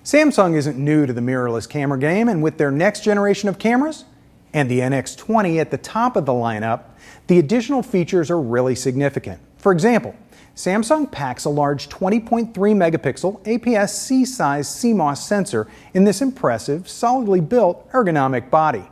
Samsung isn't new to the mirrorless camera game, and with their next generation of cameras and the NX20 at the top of the lineup, the additional features are really significant. For example, Samsung packs a large 20.3 megapixel APS-C size CMOS sensor in this impressive, solidly built ergonomic body.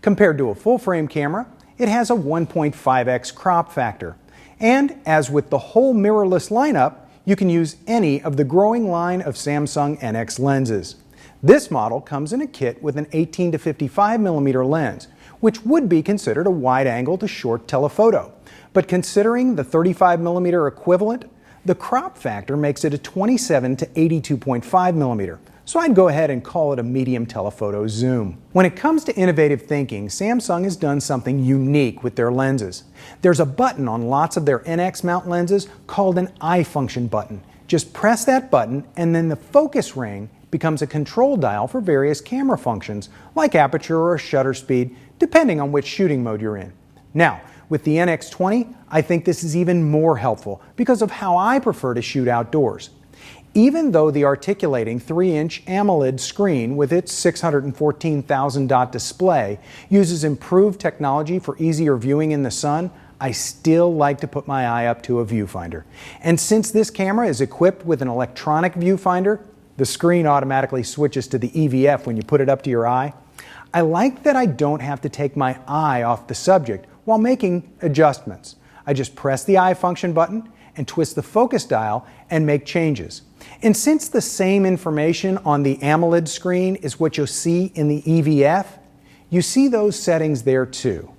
Compared to a full-frame camera, it has a 1.5x crop factor. And as with the whole mirrorless lineup, you can use any of the growing line of Samsung NX lenses. This model comes in a kit with an 18 to 55 millimeter lens, which would be considered a wide-angle to short telephoto. But considering the 35 millimeter equivalent, the crop factor makes it a 27 to 82.5 millimeter. So I'd go ahead and call it a medium telephoto zoom. When it comes to innovative thinking, Samsung has done something unique with their lenses. There's a button on lots of their NX mount lenses called an iFunction button. Just press that button and then the focus ring becomes a control dial for various camera functions like aperture or shutter speed, depending on which shooting mode you're in. Now, with the NX20, I think this is even more helpful because of how I prefer to shoot outdoors. Even though the articulating 3-inch AMOLED screen with its 614,000 dot display uses improved technology for easier viewing in the sun, I still like to put my eye up to a viewfinder. And since this camera is equipped with an electronic viewfinder, the screen automatically switches to the EVF when you put it up to your eye. I like that I don't have to take my eye off the subject while making adjustments. I just press the iFunction button and twist the focus dial and make changes. And since the same information on the AMOLED screen is what you'll see in the EVF, you see those settings there too.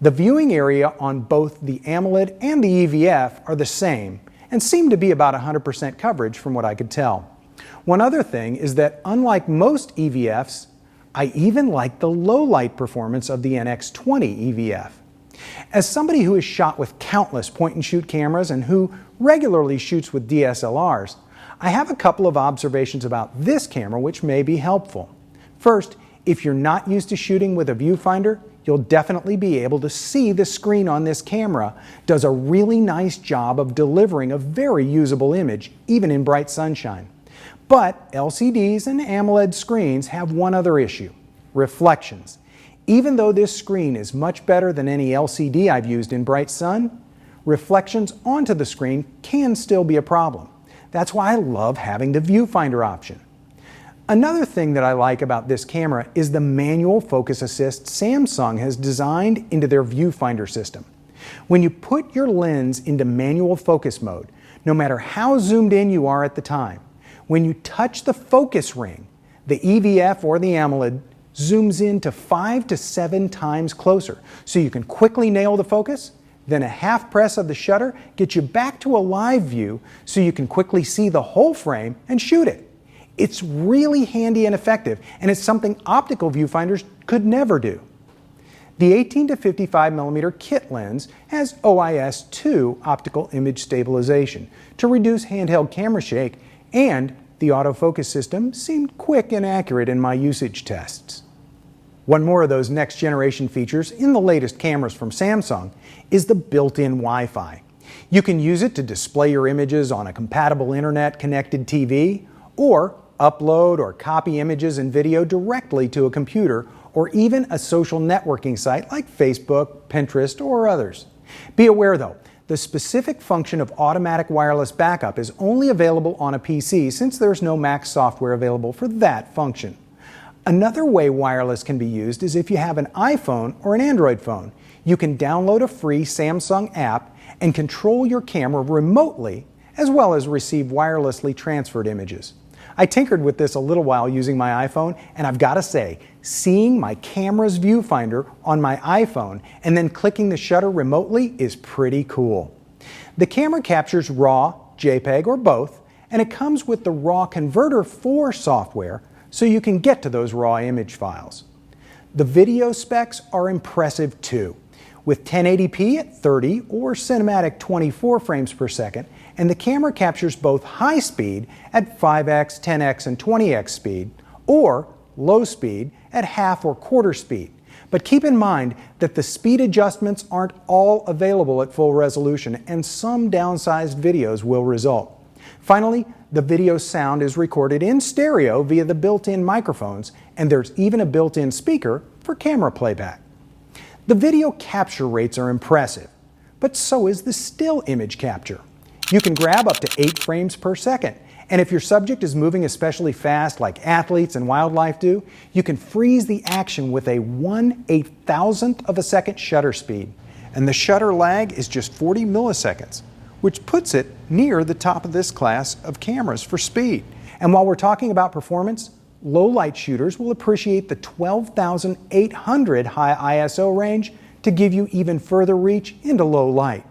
The viewing area on both the AMOLED and the EVF are the same and seem to be about 100% coverage from what I could tell. One other thing is that unlike most EVFs, I even like the low light performance of the NX20 EVF. As somebody who has shot with countless point-and-shoot cameras and who regularly shoots with DSLRs, I have a couple of observations about this camera which may be helpful. First, if you're not used to shooting with a viewfinder, you'll definitely be able to see the screen on this camera does a really nice job of delivering a very usable image, even in bright sunshine. But LCDs and AMOLED screens have one other issue: reflections. Even though this screen is much better than any LCD I've used in bright sun, reflections onto the screen can still be a problem. That's why I love having the viewfinder option. Another thing that I like about this camera is the manual focus assist Samsung has designed into their viewfinder system. When you put your lens into manual focus mode, no matter how zoomed in you are at the time, when you touch the focus ring, the EVF or the AMOLED zooms in to 5 to 7 times closer, so you can quickly nail the focus. Then a half press of the shutter gets you back to a live view so you can quickly see the whole frame and shoot it. It's really handy and effective, and it's something optical viewfinders could never do. The 18 to 55 millimeter kit lens has OIS-2 optical image stabilization to reduce handheld camera shake, and the autofocus system seemed quick and accurate in my usage tests. One more of those next generation features in the latest cameras from Samsung is the built-in Wi-Fi. You can use it to display your images on a compatible internet connected TV, or upload or copy images and video directly to a computer or even a social networking site like Facebook, Pinterest, or others. Be aware though, the specific function of automatic wireless backup is only available on a PC since there's no Mac software available for that function. Another way wireless can be used is if you have an iPhone or an Android phone. You can download a free Samsung app and control your camera remotely, as well as receive wirelessly transferred images. I tinkered with this a little while using my iPhone, and I've got to say, seeing my camera's viewfinder on my iPhone and then clicking the shutter remotely is pretty cool. The camera captures RAW, JPEG, or both, and it comes with the RAW Converter 4 software, so you can get to those RAW image files. The video specs are impressive too, with 1080p at 30 or cinematic 24 frames per second, and the camera captures both high speed at 5x, 10x, and 20x speed, or low speed at half or quarter speed. But keep in mind that the speed adjustments aren't all available at full resolution, and some downsized videos will result. Finally, the video sound is recorded in stereo via the built-in microphones, and there's even a built-in speaker for camera playback. The video capture rates are impressive, but so is the still image capture. You can grab up to 8 frames per second, and if your subject is moving especially fast like athletes and wildlife do, you can freeze the action with a 1/8,000th of a second shutter speed. And the shutter lag is just 40 milliseconds, which puts it near the top of this class of cameras for speed. And while we're talking about performance, low light shooters will appreciate the 12,800 high ISO range to give you even further reach into low light.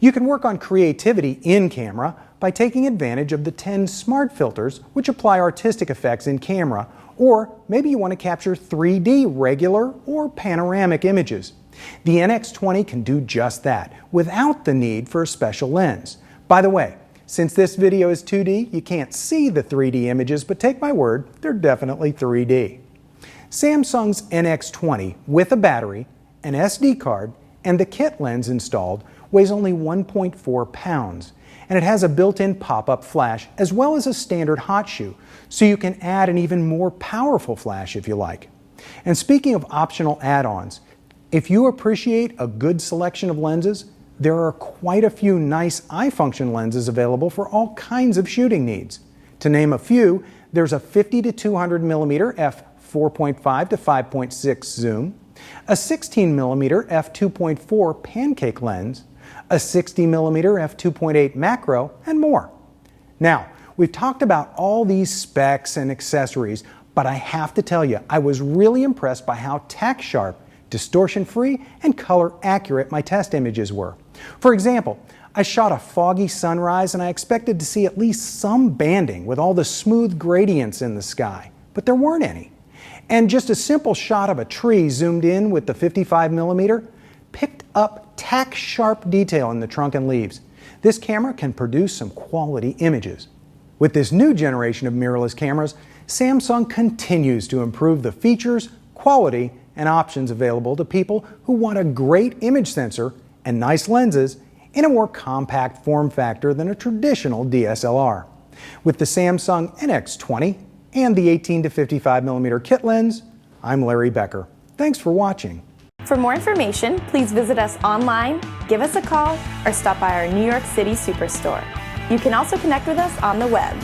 You can work on creativity in camera by taking advantage of the 10 smart filters which apply artistic effects in camera, or maybe you want to capture 3D regular or panoramic images. The NX20 can do just that without the need for a special lens. By the way, since this video is 2D, you can't see the 3D images, but take my word, they're definitely 3D. Samsung's NX20 with a battery, an SD card, and the kit lens installed weighs only 1.4 pounds, and it has a built-in pop-up flash as well as a standard hot shoe, so you can add an even more powerful flash if you like. And speaking of optional add-ons, if you appreciate a good selection of lenses, there are quite a few nice iFunction lenses available for all kinds of shooting needs. To name a few, there's a 50 to 200 mm f4.5 to 5.6 zoom, a 16 mm f2.4 Pancake Lens, a 60 mm f2.8 macro, and more. Now, we've talked about all these specs and accessories, but I have to tell you, I was really impressed by how tack sharp, distortion-free, and color-accurate my test images were. For example, I shot a foggy sunrise and I expected to see at least some banding with all the smooth gradients in the sky, but there weren't any. And just a simple shot of a tree zoomed in with the 55 mm picked up tack-sharp detail in the trunk and leaves. This camera can produce some quality images. With this new generation of mirrorless cameras, Samsung continues to improve the features, quality, and options available to people who want a great image sensor and nice lenses in a more compact form factor than a traditional DSLR. With the Samsung NX20 and the 18 to 55 mm kit lens, I'm Larry Becker. Thanks for watching. For more information, please visit us online, give us a call, or stop by our New York City Superstore. You can also connect with us on the web.